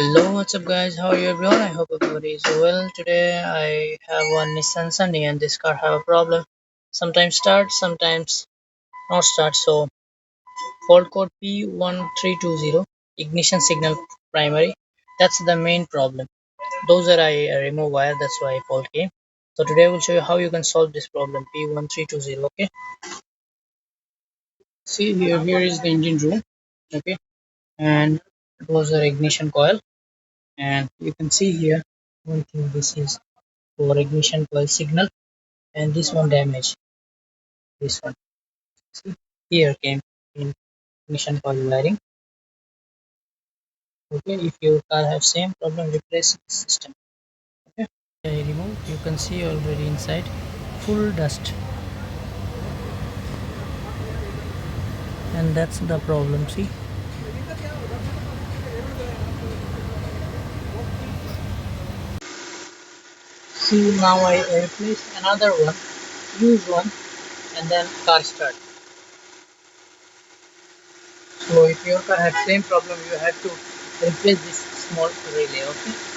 Hello, what's up guys? How are you everyone? I hope everybody is well. Today I have one Nissan Sunny and this car have a problem. Sometimes start, sometimes not start. So fault code P1320, ignition signal primary. That's the main problem. Those are I remove wire, that's why fault came. So today I will show you how you can solve this problem P1320. Okay. See here is the engine room. Okay, and it was our ignition coil, and you can see here one thing, this is for ignition coil signal, and this one damaged. This one, see, here came in ignition coil wiring. Okay, if your car have same problem, replace the system. Okay, I remove, you can see already inside full dust, and that's the problem. See now I replace another one, use one, and then car start. So if your car has same problem, you have to replace this small relay. Okay.